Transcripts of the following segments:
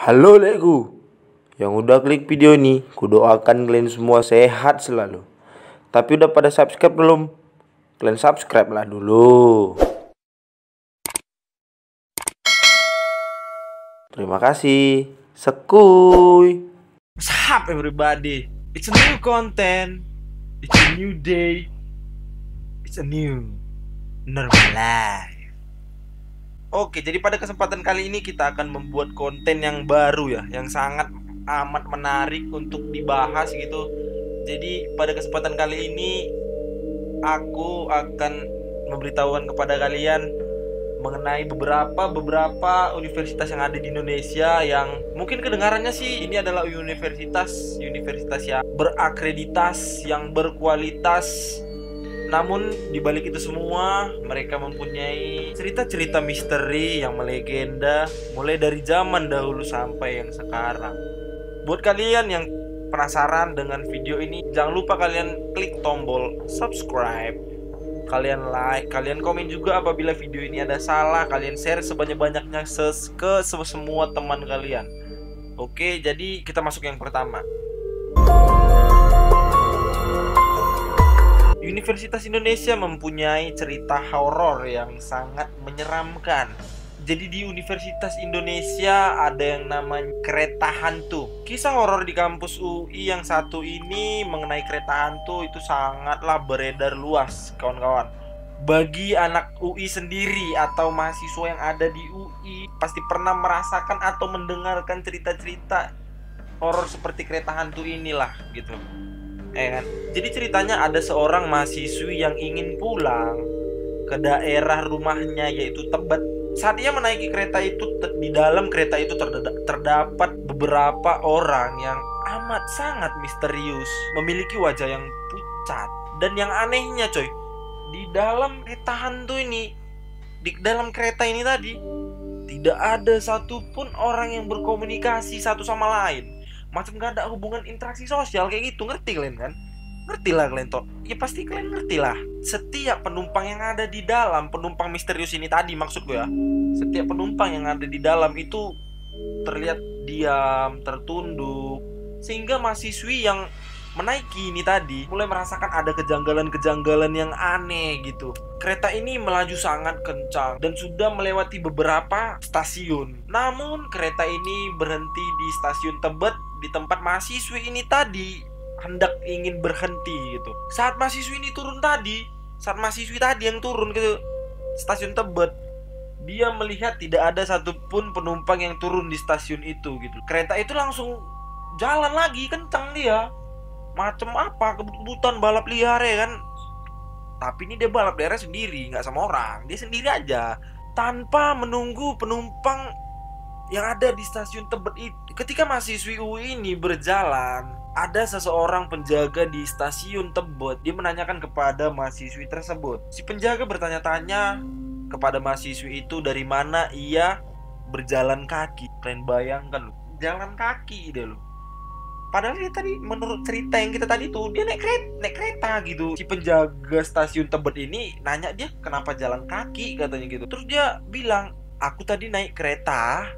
Halo lekku, yang udah klik video ini, kudoakan kalian semua sehat selalu. Tapi udah pada subscribe belum? Kalian subscribe lah dulu. Terima kasih. Sekuy. What's up everybody? It's a new content. It's a new day. It's a new normal life. Oke, jadi pada kesempatan kali ini kita akan membuat konten yang baru ya, yang sangat amat menarik untuk dibahas gitu. Jadi pada kesempatan kali ini aku akan memberitahukan kepada kalian mengenai beberapa universitas yang ada di Indonesia yang mungkin kedengarannya sih ini adalah universitas yang berakreditas, yang berkualitas. Namun dibalik itu semua mereka mempunyai cerita-cerita misteri yang melegenda mulai dari zaman dahulu sampai yang sekarang. Buat kalian yang penasaran dengan video ini, jangan lupa kalian klik tombol subscribe, kalian like, kalian komen juga apabila video ini ada salah, kalian share sebanyak-banyaknya ke semua teman kalian. Oke, jadi kita masuk yang pertama. Universitas Indonesia mempunyai cerita horor yang sangat menyeramkan. Jadi di Universitas Indonesia ada yang namanya kereta hantu. Kisah horor di kampus UI yang satu ini mengenai kereta hantu itu sangatlah beredar luas, kawan-kawan. Bagi anak UI sendiri atau mahasiswa yang ada di UI pasti pernah merasakan atau mendengarkan cerita-cerita horor seperti kereta hantu inilah gitu. Kan? Jadi ceritanya ada seorang mahasiswi yang ingin pulang ke daerah rumahnya yaitu Tebet. Saat ia menaiki kereta itu, di dalam kereta itu terdapat beberapa orang yang amat sangat misterius, memiliki wajah yang pucat. Dan yang anehnya coy, di dalam kereta hantu ini, di dalam kereta ini tadi tidak ada satupun orang yang berkomunikasi satu sama lain. Macam gak ada hubungan interaksi sosial kayak gitu. Ngerti kalian kan? Ngerti lah kalian toh. Ya pasti kalian ngerti lah. Setiap penumpang yang ada di dalam, penumpang misterius ini tadi maksud gue ya, setiap penumpang yang ada di dalam itu terlihat diam, tertunduk. Sehingga mahasiswi yang menaiki ini tadi mulai merasakan ada kejanggalan-kejanggalan yang aneh gitu. Kereta ini melaju sangat kencang dan sudah melewati beberapa stasiun. Namun kereta ini berhenti di stasiun Tebet, di tempat mahasiswi ini tadi hendak ingin berhenti gitu. Saat mahasiswi tadi yang turun ke stasiun Tebet, dia melihat tidak ada satupun penumpang yang turun di stasiun itu gitu. Kereta itu langsung jalan lagi kencang dia. Macem apa, kebut-kebutan balap liar ya kan. Tapi ini dia balap liarnya sendiri, nggak sama orang. Dia sendiri aja, tanpa menunggu penumpang yang ada di stasiun Tebet itu. Ketika mahasiswi UI ini berjalan, ada seseorang penjaga di stasiun Tebet. Dia menanyakan kepada mahasiswi tersebut. Si penjaga bertanya-tanya kepada mahasiswi itu dari mana ia berjalan kaki. Kalian bayangkan loh, jalan kaki deh loh. Padahal dia tadi menurut cerita yang kita tadi tuh dia naik kereta gitu. Si penjaga stasiun Tebet ini nanya dia kenapa jalan kaki katanya gitu. Terus dia bilang, aku tadi naik kereta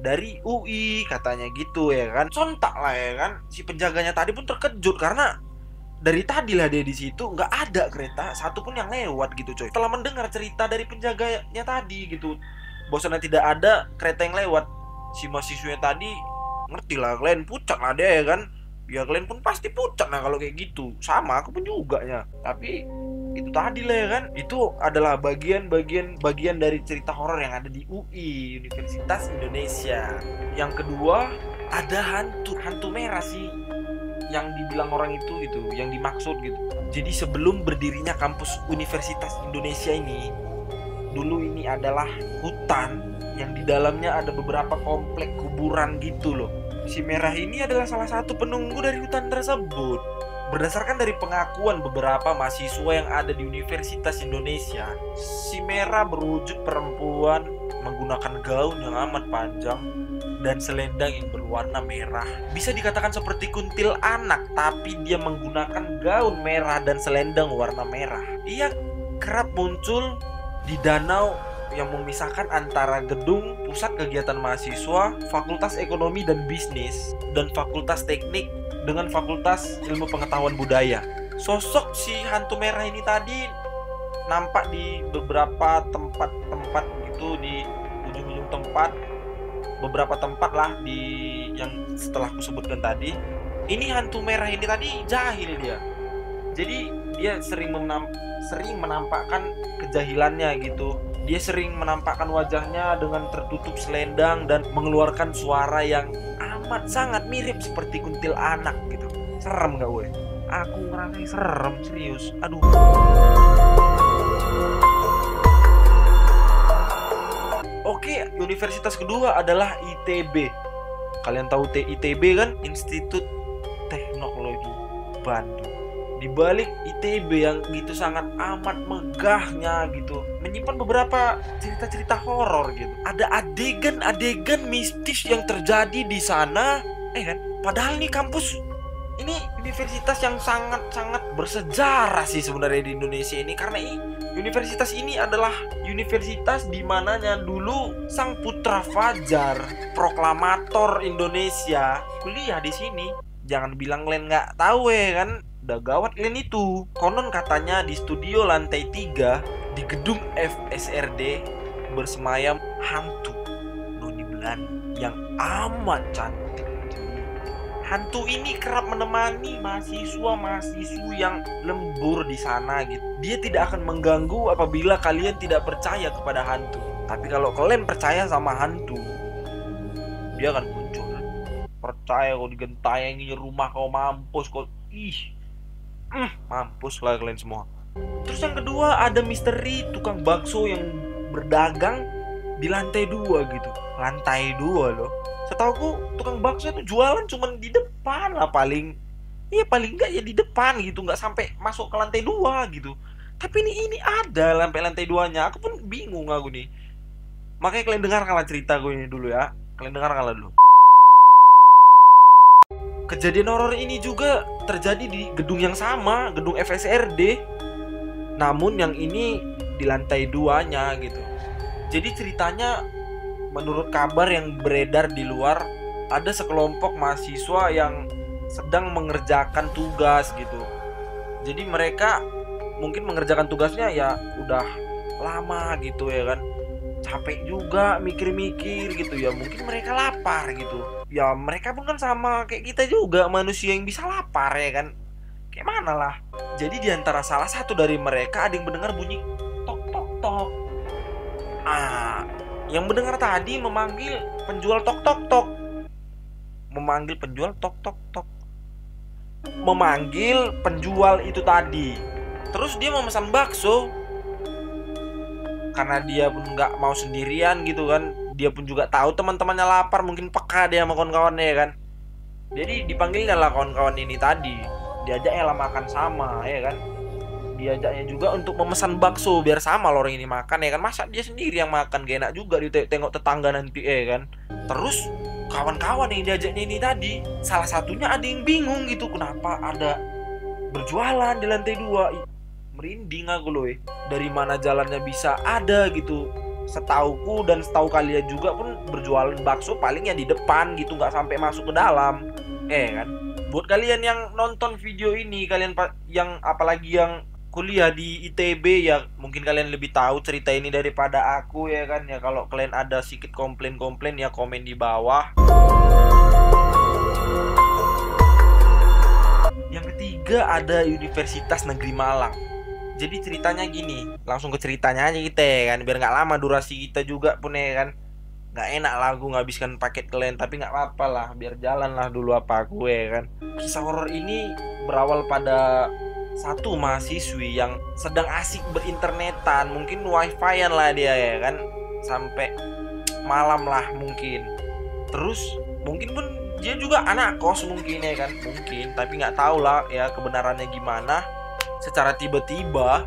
dari UI katanya gitu ya kan. Sontak lah ya kan. Si penjaganya tadi pun terkejut karena dari tadi lah dia di situ nggak ada kereta satupun yang lewat gitu coy. Setelah mendengar cerita dari penjaganya tadi gitu, bahwasanya tidak ada kereta yang lewat, si mahasiswanya tadi ngerti lah, kalian pucat lah dia ya kan. Ya kalian pun pasti pucat nah kalau kayak gitu. Sama aku pun juga ya. Tapi itu tadi lah ya kan. Itu adalah bagian dari cerita horor yang ada di UI, Universitas Indonesia. Yang kedua, ada hantu merah sih yang dibilang orang itu gitu, yang dimaksud gitu. Jadi sebelum berdirinya kampus Universitas Indonesia ini, dulu ini adalah hutan yang di dalamnya ada beberapa komplek kuburan gitu loh. Si merah ini adalah salah satu penunggu dari hutan tersebut. Berdasarkan dari pengakuan beberapa mahasiswa yang ada di Universitas Indonesia, si merah berwujud perempuan menggunakan gaun yang amat panjang dan selendang yang berwarna merah. Bisa dikatakan seperti kuntil anak, tapi dia menggunakan gaun merah dan selendang warna merah. Ia kerap muncul di danau yang memisahkan antara gedung pusat kegiatan mahasiswa, fakultas ekonomi dan bisnis, dan fakultas teknik dengan fakultas ilmu pengetahuan budaya. Sosok si hantu merah ini tadi nampak di beberapa tempat-tempat gitu, di ujung-ujung tempat, beberapa tempat lah di yang setelah aku sebutkan tadi. Ini hantu merah ini tadi jahil dia. Jadi dia sering menampakkan kejahilannya gitu. Dia sering menampakkan wajahnya dengan tertutup selendang dan mengeluarkan suara yang amat sangat mirip seperti kuntilanak gitu. Serem gak weh? Aku ngerasain serem, serius. Aduh. Oke, universitas kedua adalah ITB. Kalian tahu ITB kan? Institut Teknologi Bandung. Di balik ITB yang gitu sangat amat megahnya gitu, menyimpan beberapa cerita-cerita horor gitu. Ada adegan-adegan mistis yang terjadi di sana, kan? Padahal nih kampus ini universitas yang sangat-sangat bersejarah sih sebenarnya di Indonesia ini, karena universitas ini adalah universitas di mananya dulu sang putra fajar, proklamator Indonesia kuliah di sini. Jangan bilang kalian nggak tahu kan? Udah gawat kalian itu. Konon katanya di studio lantai 3 di gedung FSRD bersemayam hantu noni Belanda yang amat cantik. Hantu ini kerap menemani mahasiswa-mahasiswa yang lembur di sana gitu. Dia tidak akan mengganggu apabila kalian tidak percaya kepada hantu. Tapi kalau kalian percaya sama hantu, dia akan muncul. Percaya kau digentayangi rumah kau, mampus kau. Mampus lah kalian semua. Terus yang kedua ada misteri tukang bakso yang berdagang di lantai 2 gitu. Lantai 2 loh. Setauku tukang bakso itu jualan cuman di depan lah paling. Iya paling enggak ya di depan gitu, nggak sampai masuk ke lantai 2 gitu. Tapi ini ada sampai lantai 2-nya. Aku pun bingung aku nih. Makanya kalian dengarkanlah cerita gue ini dulu ya. Kalian dengarkanlah dulu. Kejadian horor ini juga terjadi di gedung yang sama, gedung FSRD. Namun yang ini di lantai 2-nya gitu. Jadi ceritanya menurut kabar yang beredar di luar, ada sekelompok mahasiswa yang sedang mengerjakan tugas gitu. Jadi mereka mungkin mengerjakan tugasnya ya udah lama gitu ya kan. Capek juga mikir-mikir gitu ya. Mungkin mereka lapar gitu. Ya mereka pun kan sama kayak kita juga, manusia yang bisa lapar ya kan. Kayak mana lah. Jadi diantara salah satu dari mereka ada yang mendengar bunyi tok tok tok. Yang mendengar tadi memanggil penjual tok tok tok. Memanggil penjual tok tok tok. Memanggil penjual itu tadi. Terus dia mau pesan bakso. Karena dia pun nggak mau sendirian gitu kan. Dia pun juga tahu teman-temannya lapar, mungkin peka dia sama kawan-kawannya ya kan. Jadi dipanggilnya lah kawan-kawan ini tadi. Diajaknya lah makan sama ya kan. Diajaknya juga untuk memesan bakso biar sama loh orang ini makan ya kan. Masa dia sendiri yang makan, gak enak juga ditengok tetangga nanti ya kan. Terus kawan-kawan yang diajaknya ini tadi, salah satunya ada yang bingung gitu, kenapa ada berjualan di lantai 2. Merinding aku loh dari mana jalannya bisa ada gitu. Setauku dan setahu kalian juga pun berjualan bakso palingnya di depan gitu, nggak sampai masuk ke dalam kan. Buat kalian yang nonton video ini, kalian yang apalagi yang kuliah di ITB ya, mungkin kalian lebih tahu cerita ini daripada aku ya kan. Ya kalau kalian ada sedikit komplain ya komen di bawah. Yang ketiga ada Universitas Negeri Malang. Jadi ceritanya gini, langsung ke ceritanya aja kita ya kan, biar nggak lama durasi kita juga pun ya kan. Nggak enak lah aku ngabiskan paket kalian, tapi nggak apa-apa lah, biar jalan lah dulu apa aku ya kan. Kisah horor ini berawal pada satu mahasiswi yang sedang asik berinternetan, mungkin wifi-an lah dia ya kan, sampai malam lah mungkin. Terus mungkin pun dia juga anak kos mungkin ya kan, mungkin, tapi nggak tahu lah ya kebenarannya gimana. Secara tiba-tiba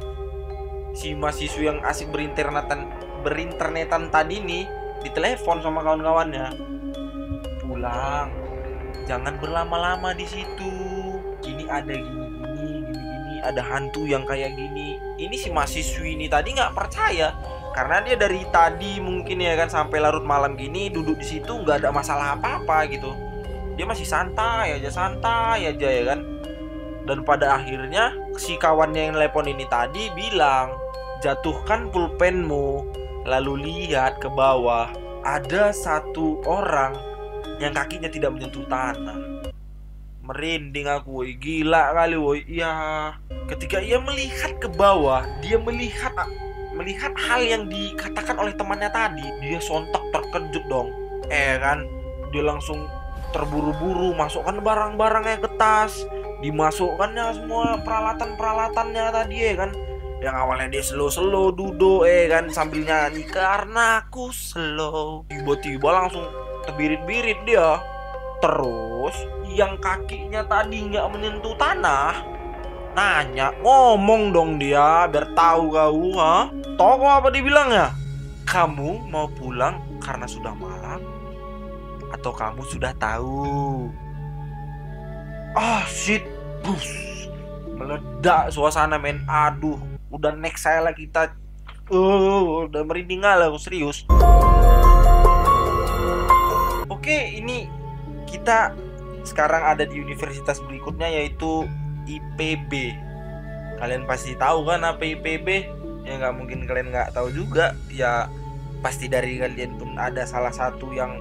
si mahasiswa yang asik berinternetan tadi nih ditelepon sama kawan-kawannya, pulang, jangan berlama-lama di situ. Ini ada gini, ada hantu yang kayak gini. Ini si mahasiswi ini tadi nggak percaya Karena dia dari tadi mungkin ya kan sampai larut malam gini duduk di situ nggak ada masalah apa-apa gitu. Dia masih santai aja ya kan. Dan pada akhirnya si kawannya yang telepon ini tadi bilang, jatuhkan pulpenmu, lalu lihat ke bawah. Ada satu orang yang kakinya tidak menyentuh tanah. Merinding aku, woy. Gila kali, woy. Ya, ketika ia melihat ke bawah, dia melihat hal yang dikatakan oleh temannya tadi. Dia sontak terkejut dong. Kan, dia langsung terburu-buru masukkan barang-barangnya ke tas, dimasukkannya semua peralatan-peralatannya tadi kan. Yang awalnya dia slow duduk kan sambil nyanyi karena aku slow. Tiba-tiba langsung terbirit-birit dia. Terus yang kakinya tadi nggak menyentuh tanah nanya, ngomong dong dia biar tahu kau, ha? Toko apa dibilangnya? Kamu mau pulang karena sudah malam atau kamu sudah tahu? Shit, bus, meledak suasana men. Aduh, udah next saya lah kita. Udah merinding lah aku serius. Oke, ini kita sekarang ada di universitas berikutnya yaitu IPB. Kalian pasti tahu kan apa IPB? Ya nggak mungkin kalian nggak tahu juga. Ya pasti dari kalian pun ada salah satu yang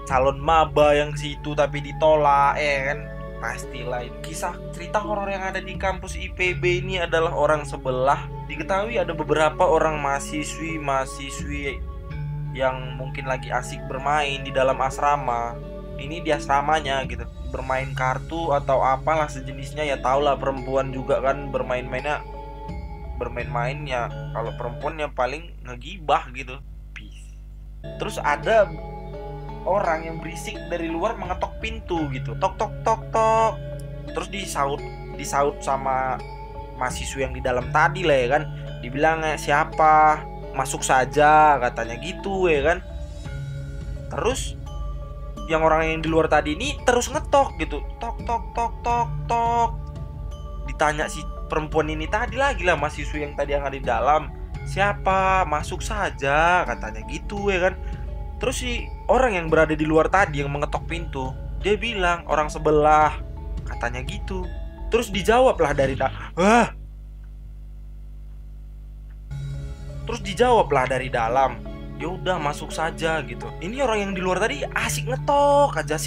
calon maba yang ke situ tapi ditolak kan. Pastilah itu kisah cerita horor yang ada di kampus IPB ini adalah orang sebelah. Diketahui ada beberapa orang mahasiswi yang mungkin lagi asik bermain di dalam asrama. Ini di asramanya gitu, bermain kartu atau apalah sejenisnya. Ya tau lah perempuan juga kan bermain-mainnya kalau perempuan ya paling ngegibah gitu. Terus ada orang yang berisik dari luar mengetok pintu gitu, tok tok tok tok. Terus disaut sama mahasiswa yang di dalam tadi lah ya kan. Dibilang siapa, masuk saja katanya gitu ya kan. Terus yang orang yang di luar tadi ini terus ngetok gitu, tok tok tok tok tok. Ditanya si perempuan ini tadi lagi lah, mahasiswa yang tadi yang ada di dalam, siapa, masuk saja katanya gitu ya kan. Terus si orang yang berada di luar tadi yang mengetok pintu, dia bilang orang sebelah katanya gitu. Terus dijawablah dari dalam, ya udah masuk saja gitu. Ini orang yang di luar tadi asik ngetok aja.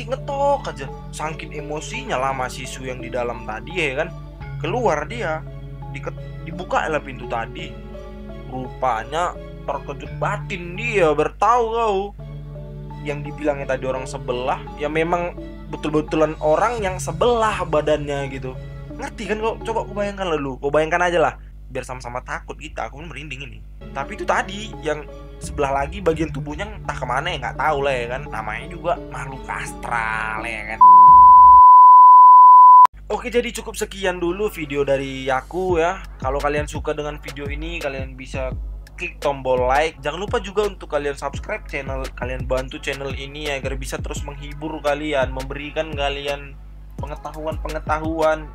Saking emosinya lah mahasiswa yang di dalam tadi ya kan. Keluar dia, dibuka lah pintu tadi. Rupanya terkejut batin dia, bertahu kau. Yang dibilangnya tadi orang sebelah, ya memang betul-betulan orang yang sebelah badannya gitu. Ngerti kan kau? Coba kau bayangkan lalu, kau bayangkan aja lah. Biar sama-sama takut kita, aku merinding ini. Tapi itu tadi yang sebelah lagi bagian tubuhnya entah kemana ya nggak tahu lah ya kan. Namanya juga makhluk astral ya kan. Oke, jadi cukup sekian dulu video dari aku ya. Kalau kalian suka dengan video ini, kalian bisa klik tombol like. Jangan lupa juga untuk kalian subscribe channel. Kalian bantu channel ini agar bisa terus menghibur kalian, memberikan kalian pengetahuan.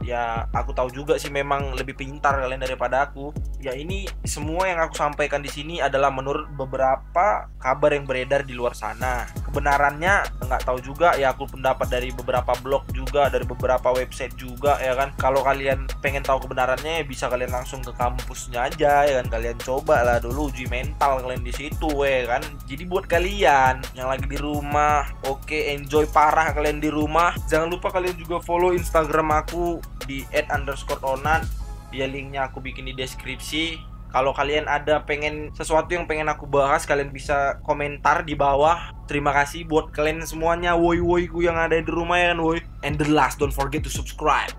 Ya aku tahu juga sih memang lebih pintar kalian daripada aku. Ya ini semua yang aku sampaikan di sini adalah menurut beberapa kabar yang beredar di luar sana. Kebenarannya nggak tahu juga ya, aku pendapat dari beberapa blog juga, dari beberapa website juga ya kan. Kalau kalian pengen tahu kebenarannya bisa kalian langsung ke kampusnya aja ya kan. Kalian coba lah dulu uji mental kalian di situ ya kan. Jadi buat kalian yang lagi di rumah, oke, enjoy parah kalian di rumah. Jangan lupa kalian juga follow Instagram aku di @_onan. Ya linknya aku bikin di deskripsi. Kalau kalian ada pengen sesuatu yang pengen aku bahas, kalian bisa komentar di bawah. Terima kasih buat kalian semuanya, woi ku yang ada di rumah ya kan, woi. And the last, don't forget to subscribe.